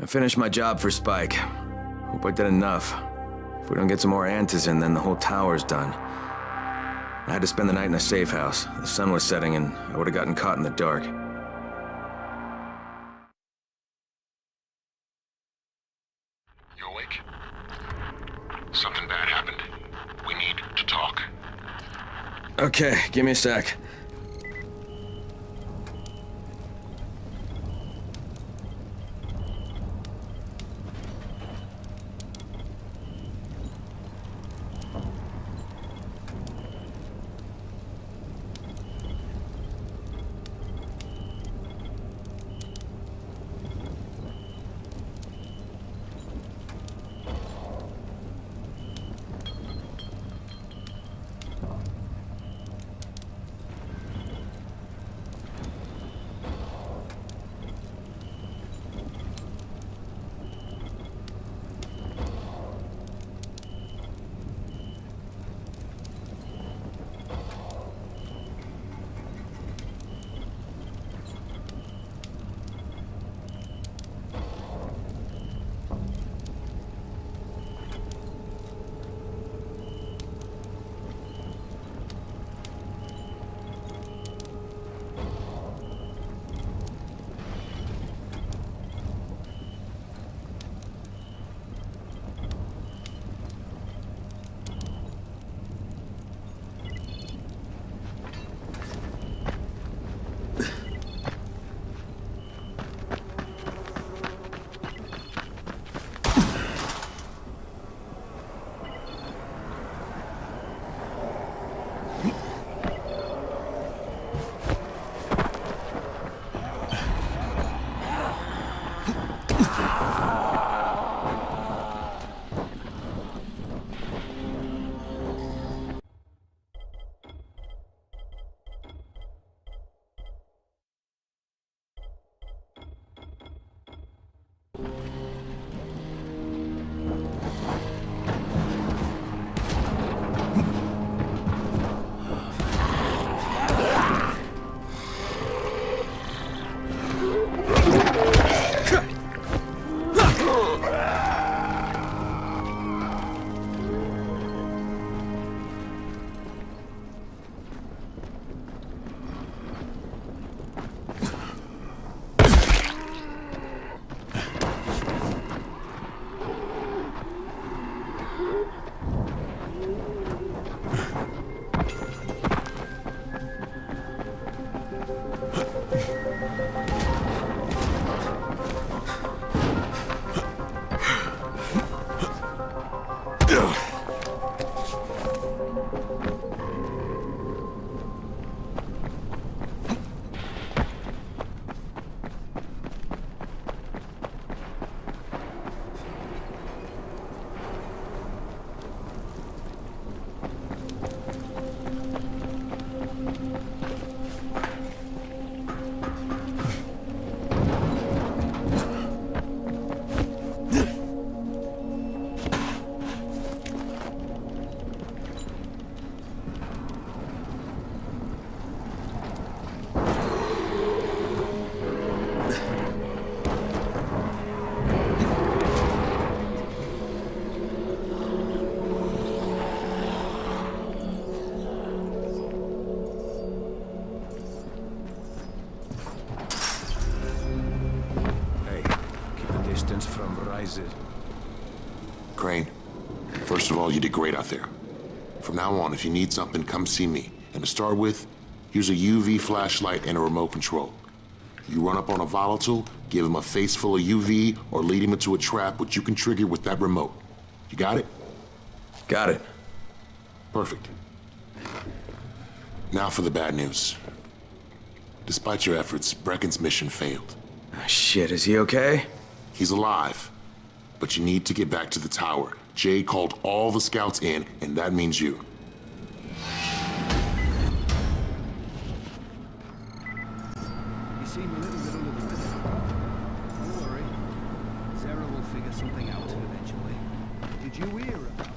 I finished my job for Spike. Hope I did enough. If we don't get some more antis in, then the whole tower's done. I had to spend the night in a safe house. The sun was setting and I would have gotten caught in the dark. You awake? Something bad happened. We need to talk. Okay, give me a sec. Crane, first of all, you did great out there. From now on, if you need something, come see me. And to start with, here's a UV flashlight and a remote control. You run up on a volatile, give him a face full of UV, or lead him into a trap which you can trigger with that remote. You got it? Got it. Perfect. Now for the bad news. Despite your efforts, Brecken's mission failed. Oh, shit, is he okay? He's alive. But you need to get back to the tower. Jay called all the scouts in, and that means you. You seem a little bit under the weather. Don't worry. Sarah will figure something out eventually. Did you hear about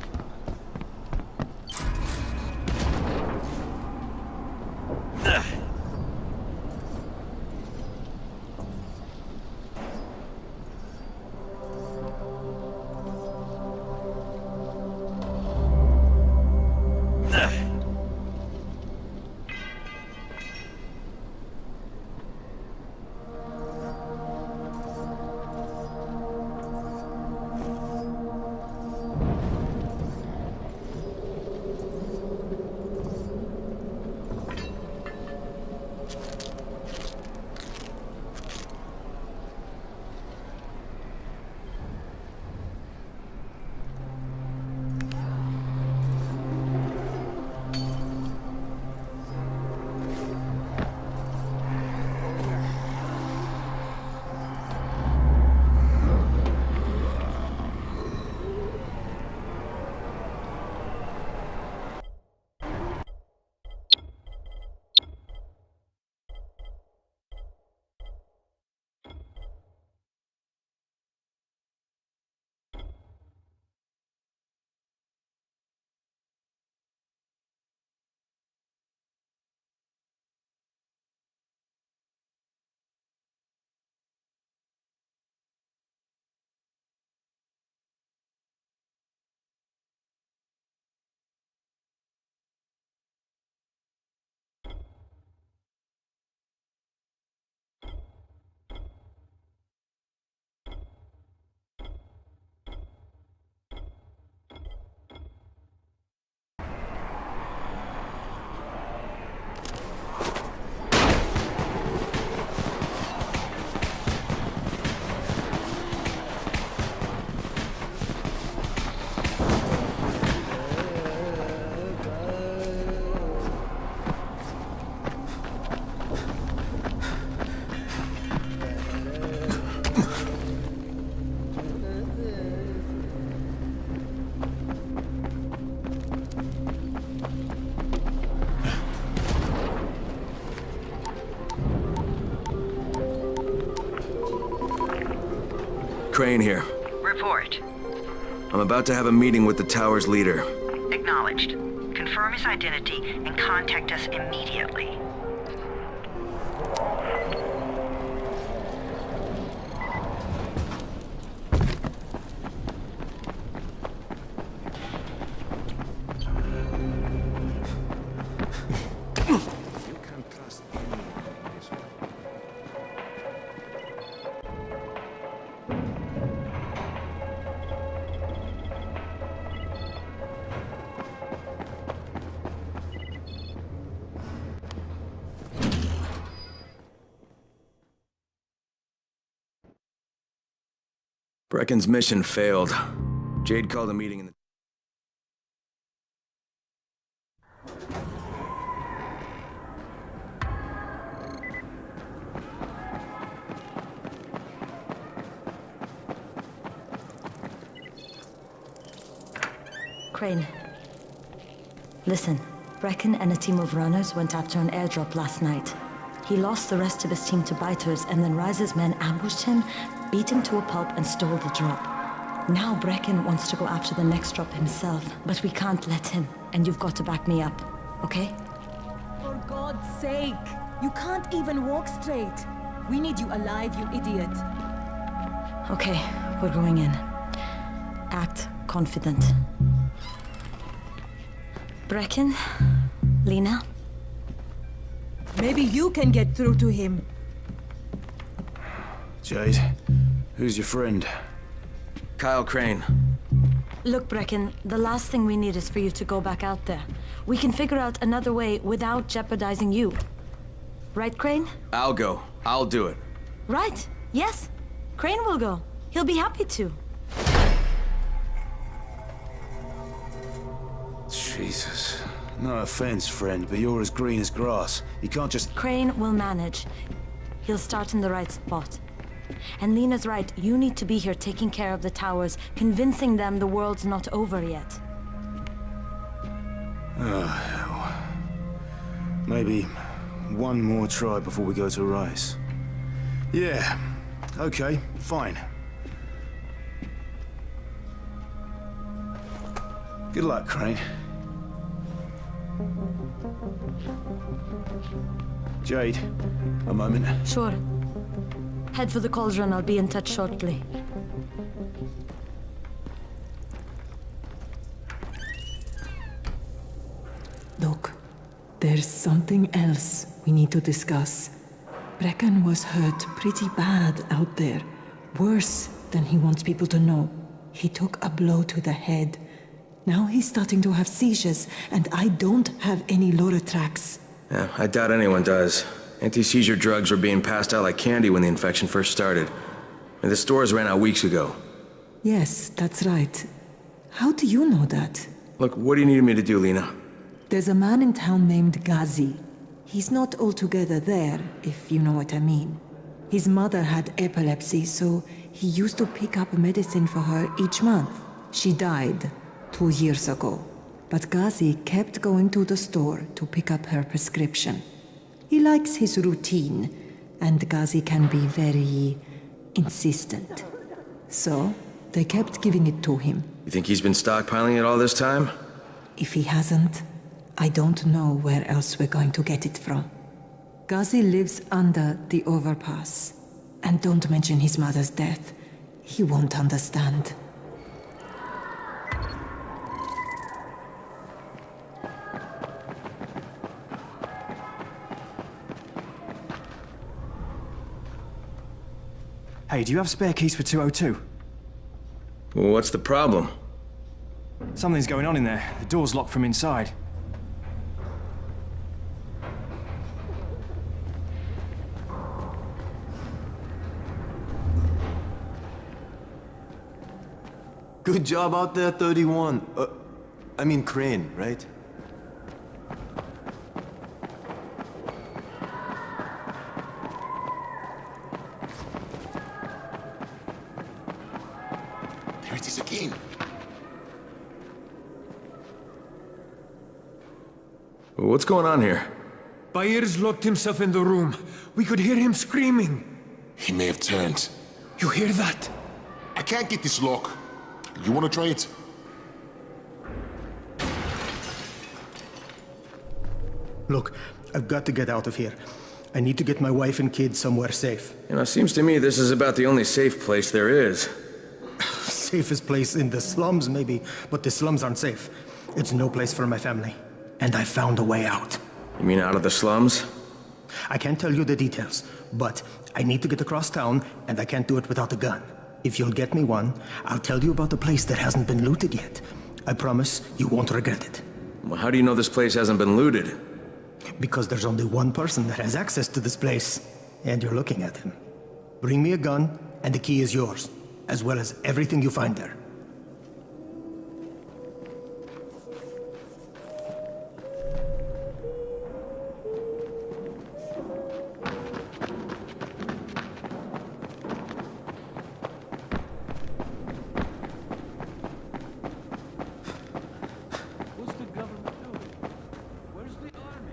Crane here. Report. I'm about to have a meeting with the tower's leader. Acknowledged. Confirm his identity and contact us immediately. You can't trust anyone this way. Brecken's mission failed. Jade called a meeting in the... Crane. Listen, Brecken and a team of runners went after an airdrop last night. He lost the rest of his team to biters, and then Rise's men ambushed him, beat him to a pulp, and stole the drop. Now Brecken wants to go after the next drop himself, but we can't let him, and you've got to back me up, okay? For God's sake! You can't even walk straight! We need you alive, you idiot! Okay, we're going in. Act confident. Brecken? Lena? Maybe you can get through to him. Jade, who's your friend? Kyle Crane. Look, Brecken, the last thing we need is for you to go back out there. We can figure out another way without jeopardizing you. Right, Crane? I'll go. I'll do it. Right. Yes. Crane will go. He'll be happy to. Jesus. No offense, friend, but you're as green as grass. You can't just... Crane will manage. He'll start in the right spot. And Lena's right, you need to be here taking care of the towers, convincing them the world's not over yet. Oh, hell. Maybe one more try before we go to Rice. Yeah, okay, fine. Good luck, Crane. Jade, a moment. Sure. Head for the cauldron, I'll be in touch shortly. Look, there's something else we need to discuss. Brecken was hurt pretty bad out there. Worse than he wants people to know. He took a blow to the head. Now he's starting to have seizures, and I don't have any Loratrax. Yeah, I doubt anyone does. Anti-seizure drugs were being passed out like candy when the infection first started. And the stores ran out weeks ago. Yes, that's right. How do you know that? Look, what do you need me to do, Lena? There's a man in town named Ghazi. He's not altogether there, if you know what I mean. His mother had epilepsy, so he used to pick up medicine for her each month. She died 2 years ago. But Ghazi kept going to the store to pick up her prescription. He likes his routine, and Ghazi can be very insistent. So, they kept giving it to him. You think he's been stockpiling it all this time? If he hasn't, I don't know where else we're going to get it from. Ghazi lives under the overpass. And don't mention his mother's death. He won't understand. Hey, do you have spare keys for 202? Well, what's the problem? Something's going on in there. The door's locked from inside. Good job out there, 31. I mean Crane, right? There it is again. What's going on here? Byers locked himself in the room. We could hear him screaming. He may have turned. You hear that? I can't get this lock. You wanna try it? Look, I've got to get out of here. I need to get my wife and kids somewhere safe. You know, it seems to me this is about the only safe place there is. Safest place in the slums, maybe, but the slums aren't safe. It's no place for my family. And I found a way out. You mean out of the slums? I can't tell you the details, but I need to get across town, and I can't do it without a gun. If you'll get me one, I'll tell you about the place that hasn't been looted yet. I promise you won't regret it. Well, how do you know this place hasn't been looted? Because there's only one person that has access to this place, and you're looking at him. Bring me a gun, and the key is yours, as well as everything you find there. What's the government doing? Where's the army?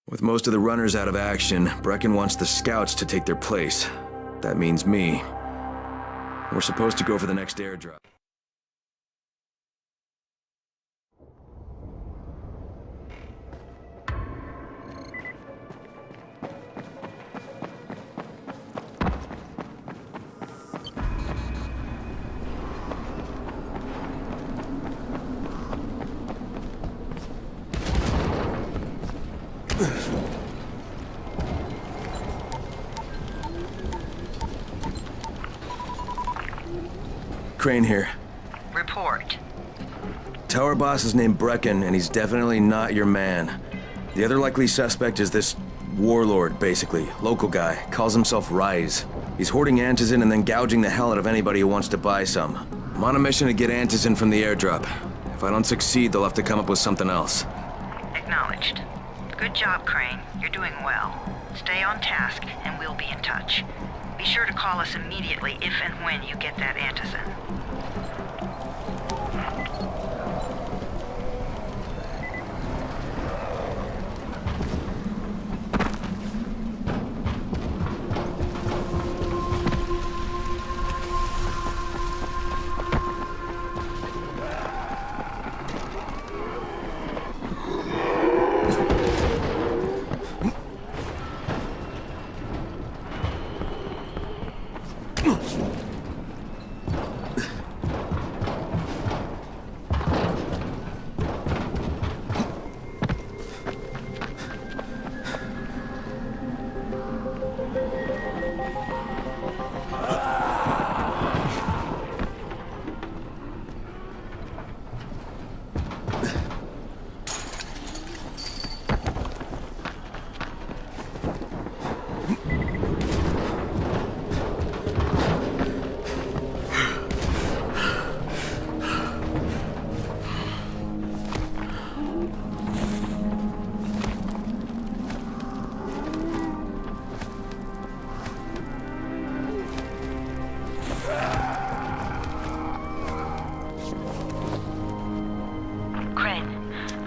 With most of the runners out of action, Brecken wants the scouts to take their place. That means me. We're supposed to go for the next airdrop. Crane here. Report. Tower boss is named Brecken, and he's definitely not your man. The other likely suspect is this warlord, basically. Local guy. Calls himself Rise. He's hoarding Antizin and then gouging the hell out of anybody who wants to buy some. I'm on a mission to get Antizin from the airdrop. If I don't succeed, they'll have to come up with something else. Acknowledged. Good job, Crane. You're doing well. Stay on task, and we'll be in touch. Be sure to call us immediately if and when you get that Antizin.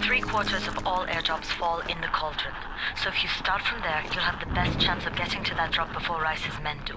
Three-quarters of all airdrops fall in the cauldron. So if you start from there, you'll have the best chance of getting to that drop before Rice's men do.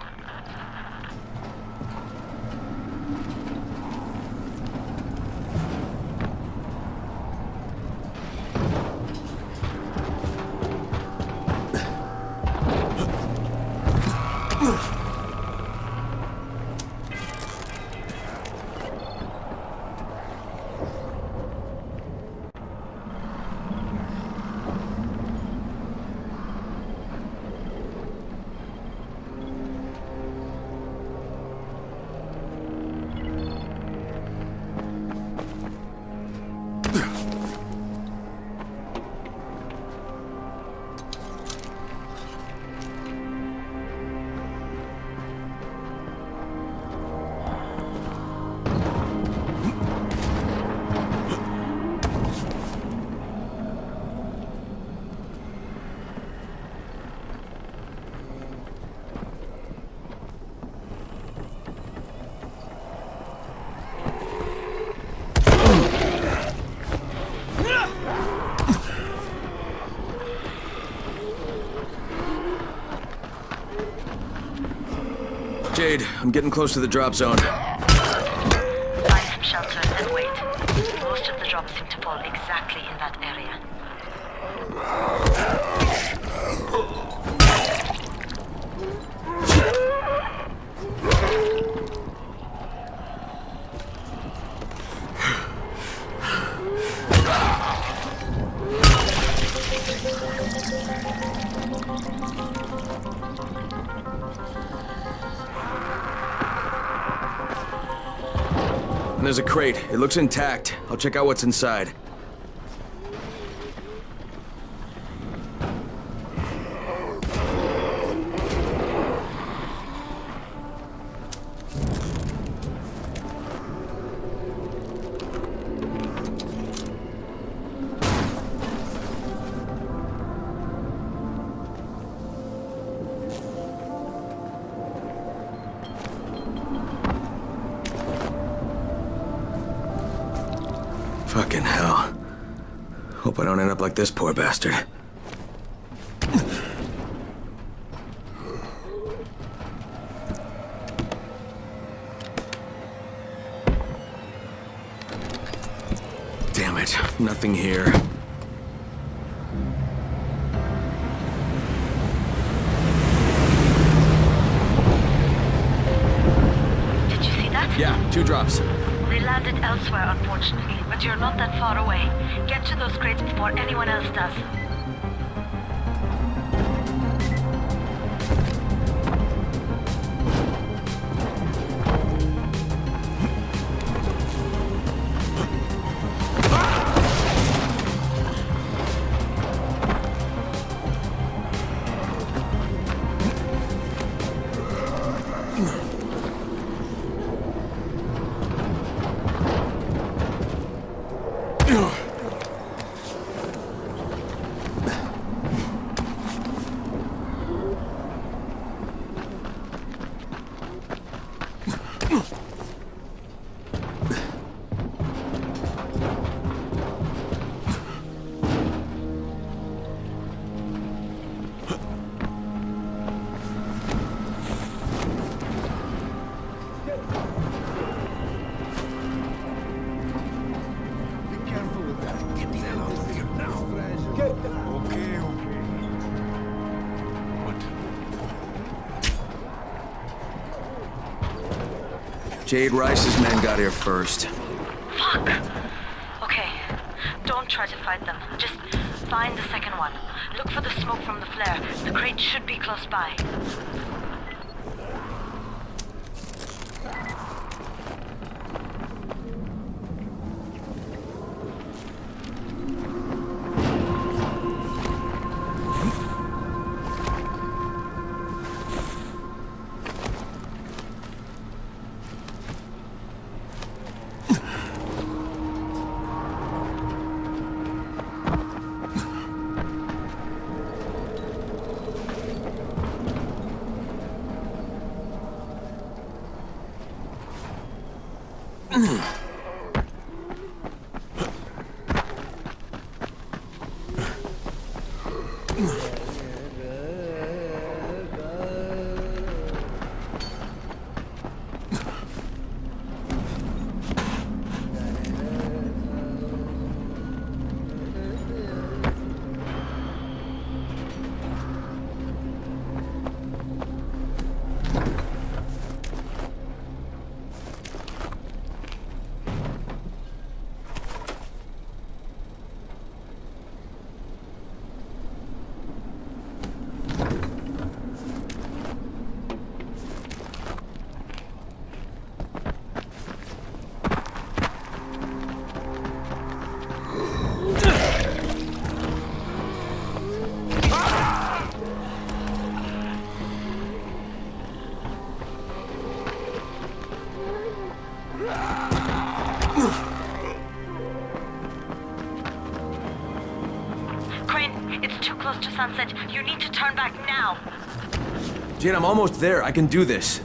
I'm getting close to the drop zone. Find some shelter and wait. Most of the drops seem to fall exactly in that area. And there's a crate. It looks intact. I'll check out what's inside. Fucking hell. Hope I don't end up like this poor bastard. Damn it, nothing here. Did you see that? Yeah, 2 drops. They landed elsewhere, unfortunately, but you're not that far away. Get to those crates before anyone else does. Jade Rice's men got here first. Fuck! Okay, don't try to fight them. Just find the second one. Look for the smoke from the flare. The crate should be close by. Close to sunset. You need to turn back now. Jade, I'm almost there. I can do this.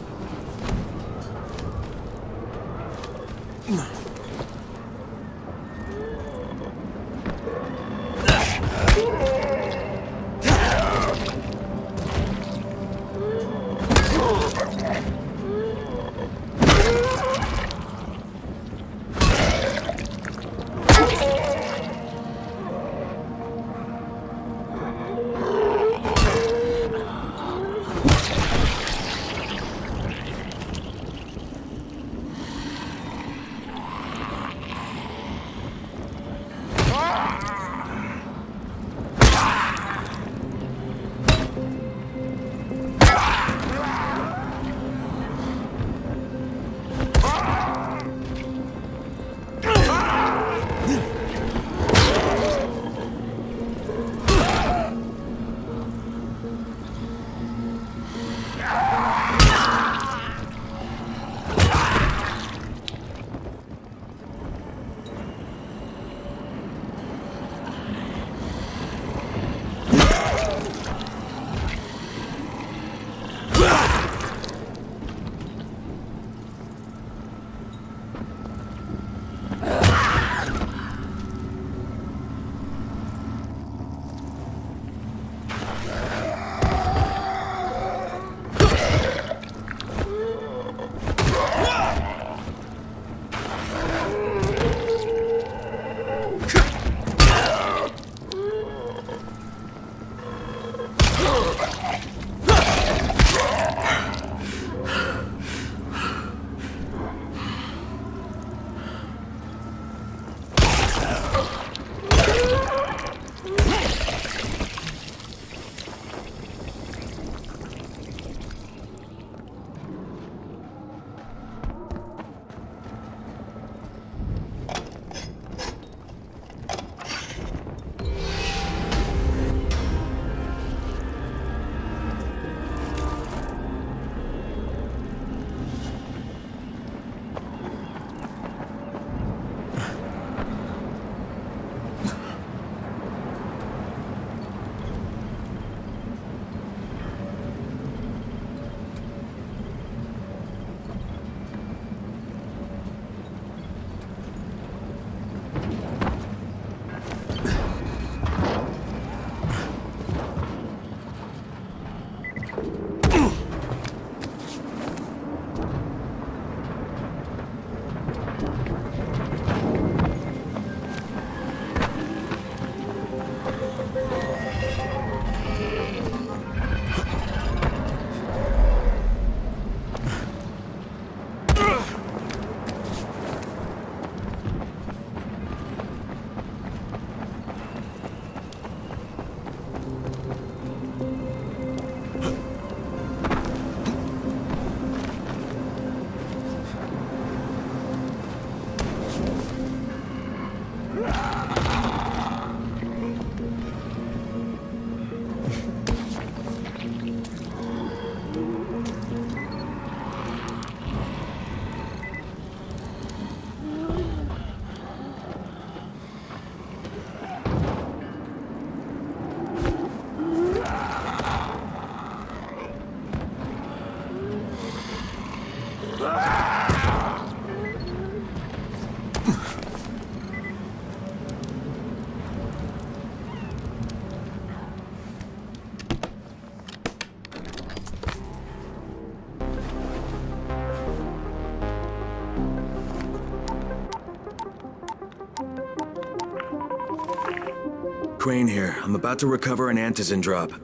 Crane here. I'm about to recover an antizin drop. Good,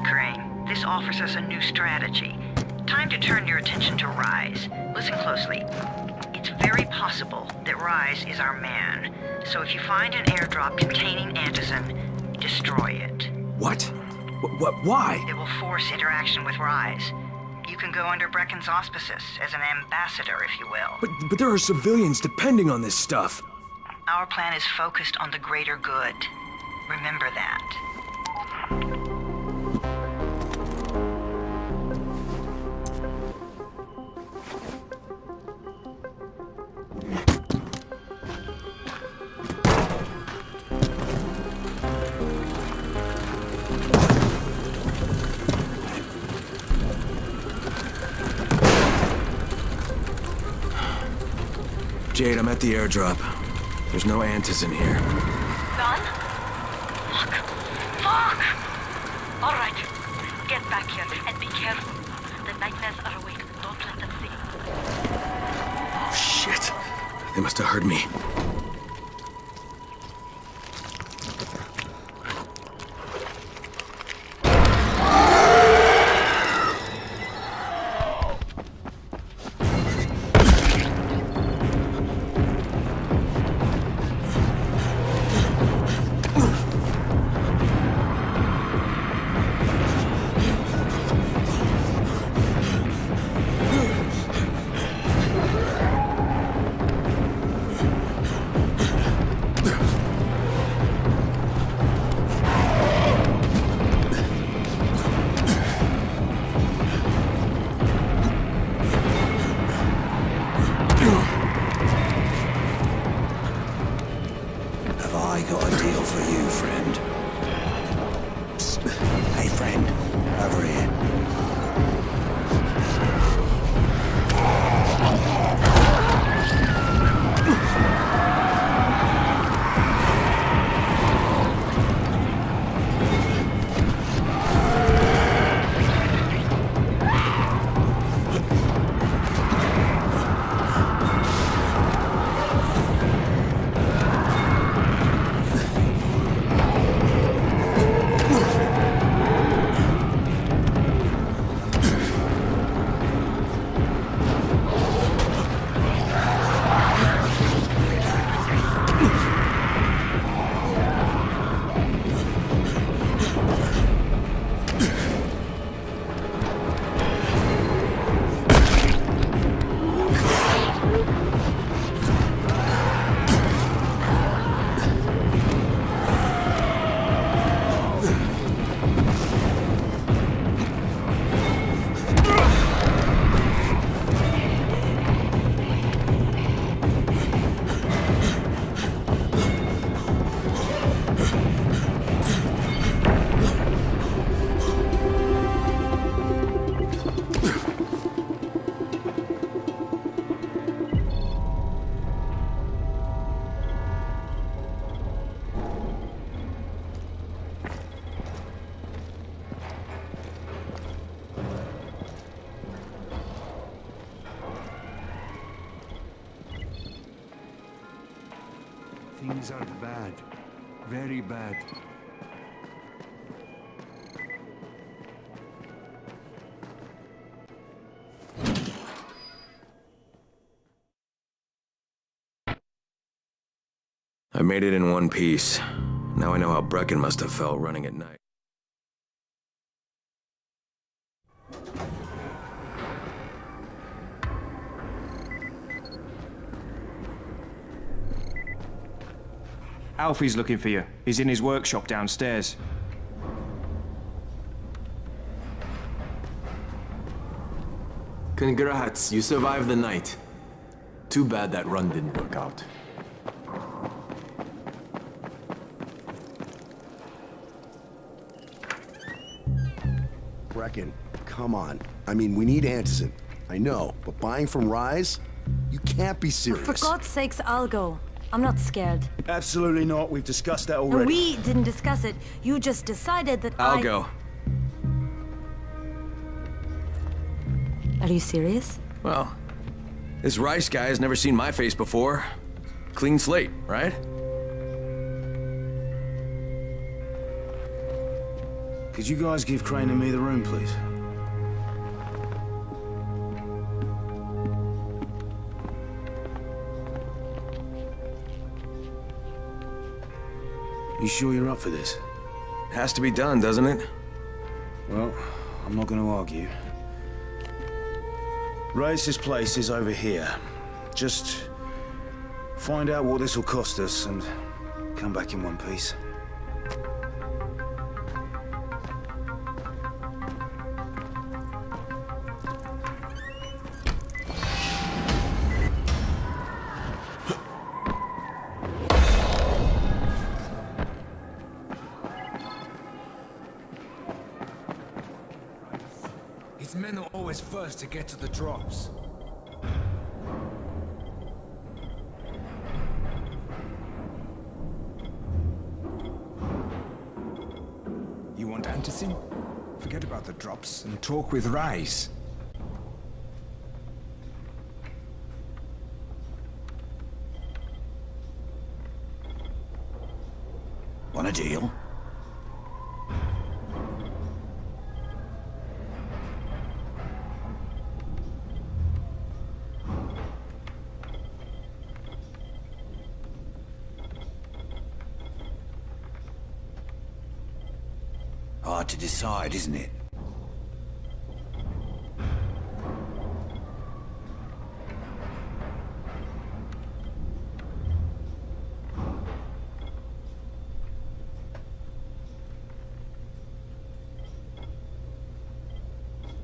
Crane. This offers us a new strategy. Time to turn your attention to Rise. Listen closely. It's very possible that Rise is our man. So if you find an airdrop containing antizin, destroy it. What? Why? It will force interaction with Rise. You can go under Brecken's auspices as an ambassador, if you will. But there are civilians depending on this stuff. Our plan is focused on the greater good. Remember that. Jade, I'm at the airdrop. There's no antizin here. Gone? Fuck. Fuck! All right. Get back here and be careful. The nightmares are awake. Don't let them see. Oh, shit. They must have heard me. Things are bad. Very bad. I made it in one piece. Now I know how Brecken must have felt running at night. Alfie's looking for you. He's in his workshop downstairs. Congrats, you survived the night. Too bad that run didn't work out. Brecken, come on. I mean, we need antizin. I know, but buying from Rise? You can't be serious. For God's sakes, I'll go. I'm not scared. Absolutely not. We've discussed that already. And we didn't discuss it. You just decided that I'll go. Are you serious? Well, this Rice guy has never seen my face before. Clean slate, right? Could you guys give Crane and me the room, please? You sure you're up for this? Has to be done, doesn't it? Well, I'm not going to argue. Race's place is over here. Just find out what this will cost us and come back in one piece. His men are always first to get to the drops. You want Anderson? Forget about the drops and talk with Rise. Want a deal? Hard to decide, isn't it?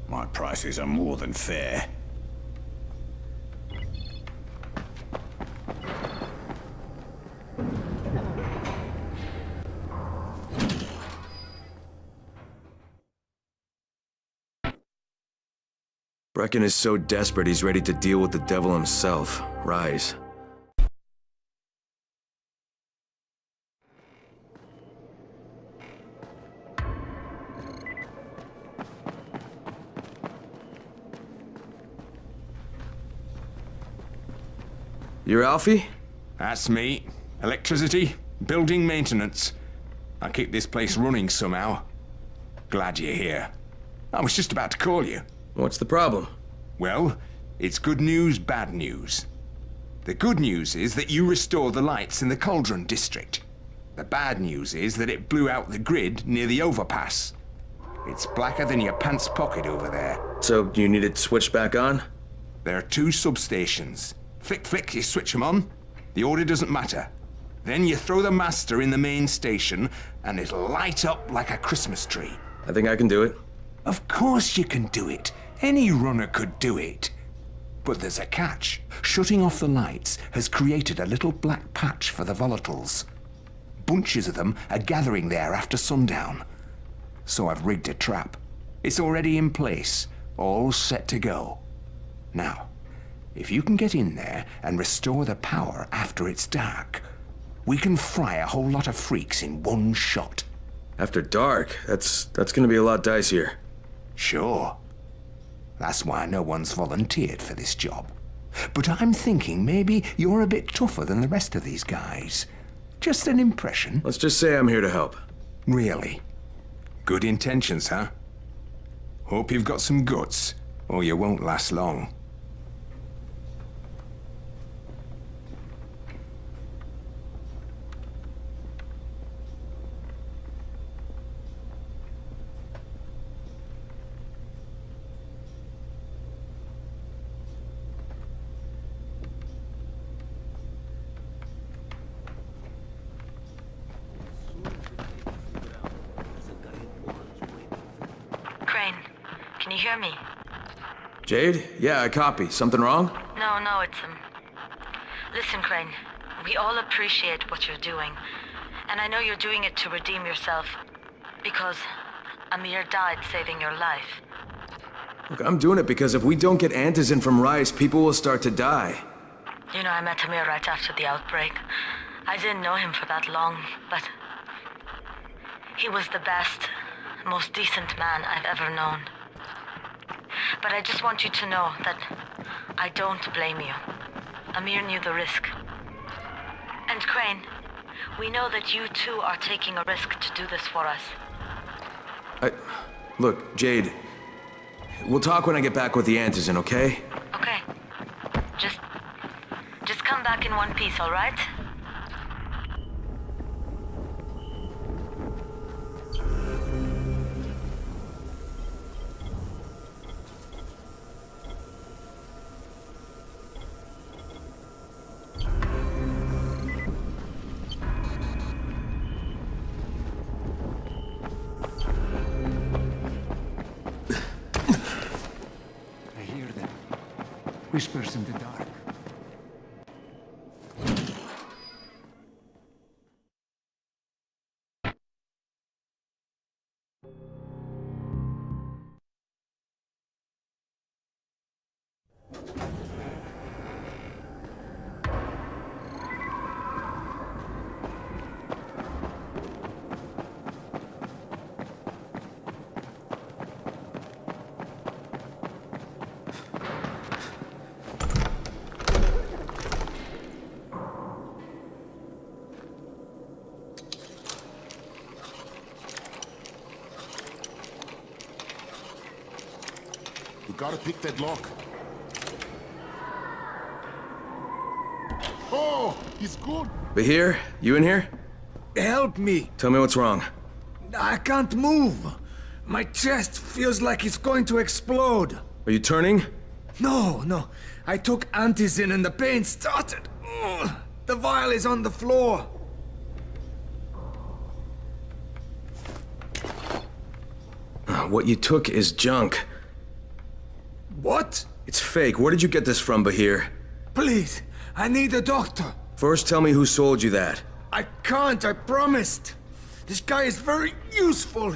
My prices are more than fair. Brecken is so desperate he's ready to deal with the devil himself, Rise. You're Alfie? That's me. Electricity, building maintenance. I keep this place running somehow. Glad you're here. I was just about to call you. What's the problem? Well, it's good news, bad news. The good news is that you restored the lights in the Cauldron district. The bad news is that it blew out the grid near the overpass. It's blacker than your pants pocket over there. So, you need it switched back on? There are 2 substations. Flick, flick, you switch them on. The order doesn't matter. Then you throw the master in the main station, and it'll light up like a Christmas tree. I think I can do it. Of course you can do it. Any runner could do it. But there's a catch. Shutting off the lights has created a little black patch for the volatiles. Bunches of them are gathering there after sundown. So I've rigged a trap. It's already in place, all set to go. Now, if you can get in there and restore the power after it's dark, we can fry a whole lot of freaks in one shot. After dark? That's gonna be a lot dicier. Sure. That's why no one's volunteered for this job. But I'm thinking maybe you're a bit tougher than the rest of these guys. Just an impression. Let's just say I'm here to help. Really? Good intentions, huh? Hope you've got some guts, or you won't last long. Crane, can you hear me? Jade? Yeah, I copy. Something wrong? No, it's Listen, Crane, we all appreciate what you're doing. And I know you're doing it to redeem yourself. Because Amir died saving your life. Look, I'm doing it because if we don't get Antizin from Rice, people will start to die. You know, I met Amir right after the outbreak. I didn't know him for that long, but he was the best, most decent man I've ever known. But I just want you to know that I don't blame you. Amir knew the risk. And Crane, we know that you too are taking a risk to do this for us. Look, Jade, we'll talk when I get back with the antizin, okay? Okay. Just come back in one piece, all right? I hear them. Whispers in the dark. We gotta pick that lock. Oh, he's good. Bahir, you in here? Help me! Tell me what's wrong. I can't move. My chest feels like it's going to explode. Are you turning? No. I took antizin and the pain started. Ugh. The vial is on the floor. What you took is junk. What? It's fake. Where did you get this from, Bahir? Please, I need a doctor. First, tell me who sold you that. I can't, I promised. This guy is very useful.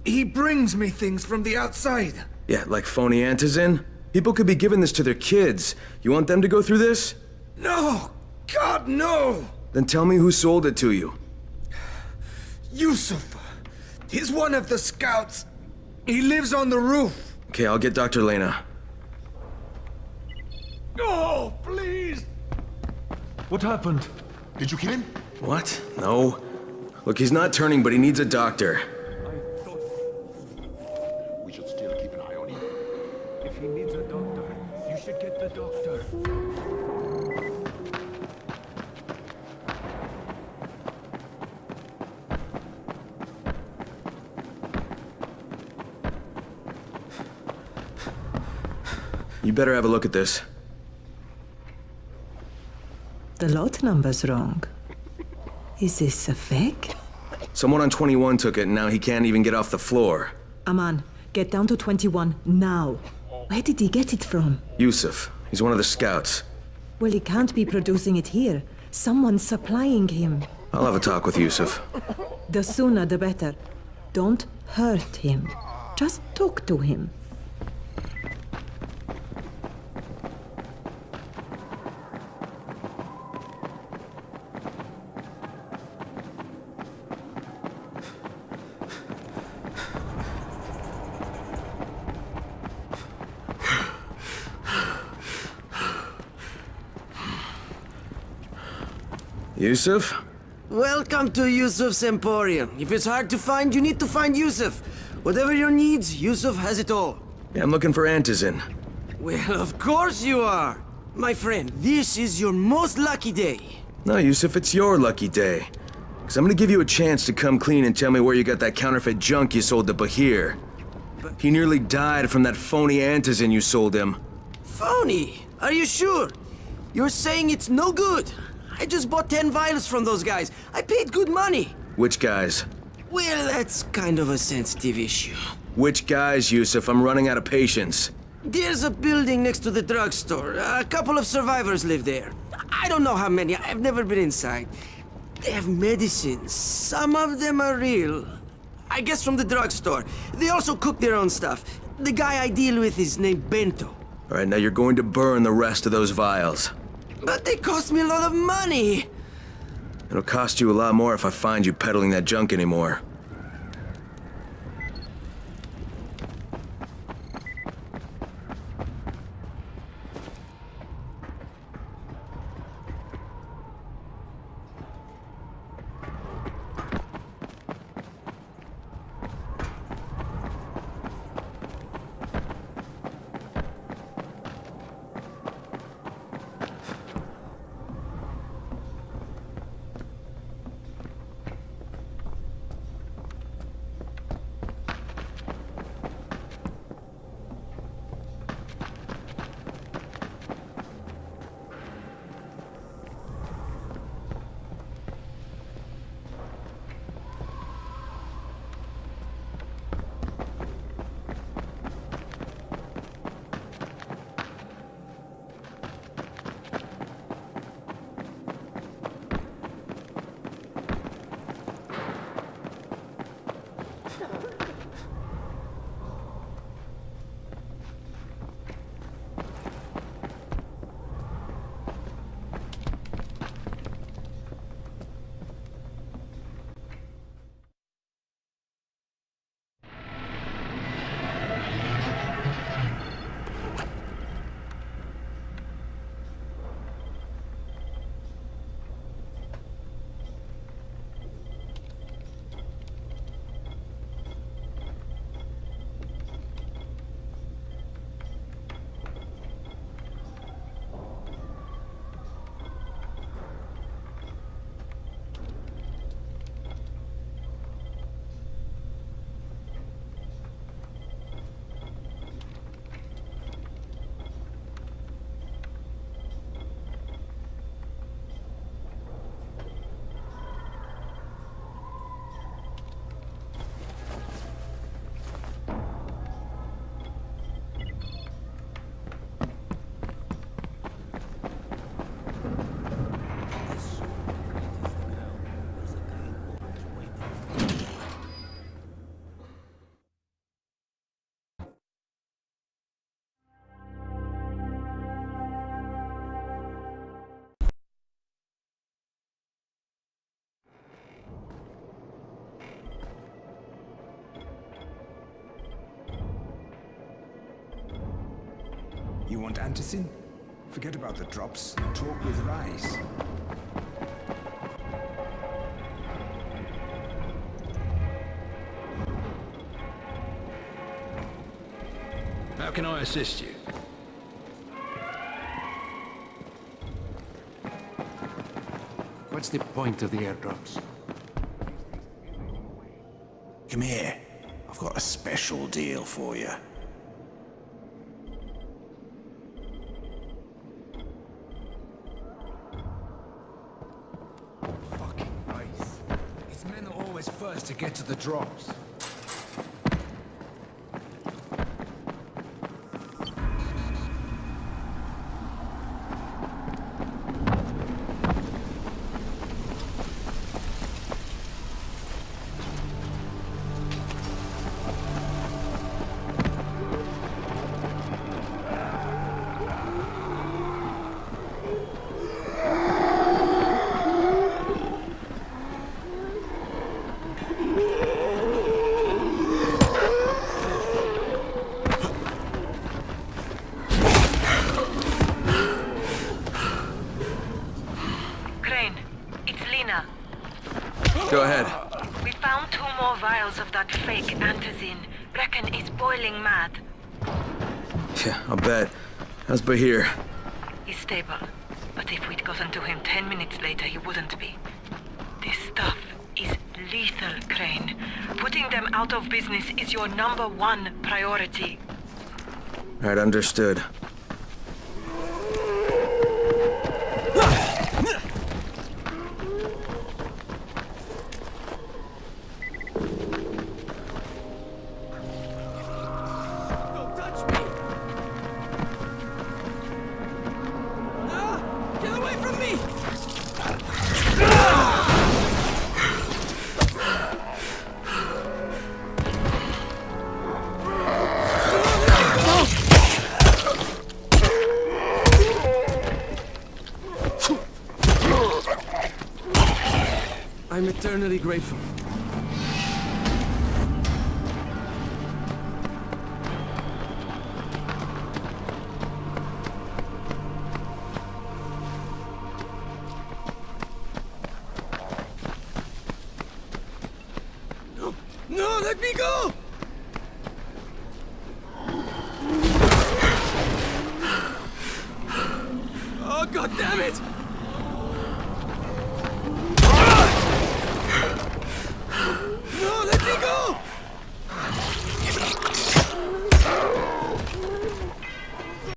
He brings me things from the outside. Yeah, like phony antizin? People could be giving this to their kids. You want them to go through this? No! God, no! Then tell me who sold it to you. Yusuf. He's one of the scouts. He lives on the roof. Okay, I'll get Dr. Lena. Oh, please! What happened? Did you kill him? What? No. Look, he's not turning, but he needs a doctor. We should still keep an eye on him. If he needs a doctor, you should get the doctor. You better have a look at this. The lot number's wrong. Is this a fake? Someone on 21 took it, and now he can't even get off the floor. Aman, get down to 21 now. Where did he get it from? Yusuf. He's one of the scouts. Well, he can't be producing it here. Someone's supplying him. I'll have a talk with Yusuf. The sooner the better. Don't hurt him. Just talk to him. Yusuf? Welcome to Yusuf's Emporium. If it's hard to find, you need to find Yusuf. Whatever your needs, Yusuf has it all. Yeah, I'm looking for antizin. Well, of course you are. My friend, this is your most lucky day. No, Yusuf, it's your lucky day. Because I'm gonna give you a chance to come clean and tell me where you got that counterfeit junk you sold to Bahir. He nearly died from that phony antizin you sold him. Phony? Are you sure? You're saying it's no good? I just bought 10 vials from those guys. I paid good money. Which guys? Well, that's kind of a sensitive issue. Which guys, Yusuf? I'm running out of patience. There's a building next to the drugstore. A couple of survivors live there. I don't know how many. I've never been inside. They have medicines. Some of them are real. I guess from the drugstore. They also cook their own stuff. The guy I deal with is named Bento. All right, now you're going to burn the rest of those vials. But they cost me a lot of money. It'll cost you a lot more if I find you peddling that junk anymore. You want Antizin? Forget about the drops. Talk with Rise. How can I assist you? What's the point of the airdrops? Come here. I've got a special deal for you. Fucking Rice. His men are always first to get to the drops. Go ahead. We found 2 more vials of that fake antizin. Brecken is boiling mad. Yeah, I'll bet. How's Bahir? He's stable. But if we'd gotten to him 10 minutes later, he wouldn't be. This stuff is lethal, Crane. Putting them out of business is your #1 priority. Right, understood. I'm eternally grateful. No, let me go!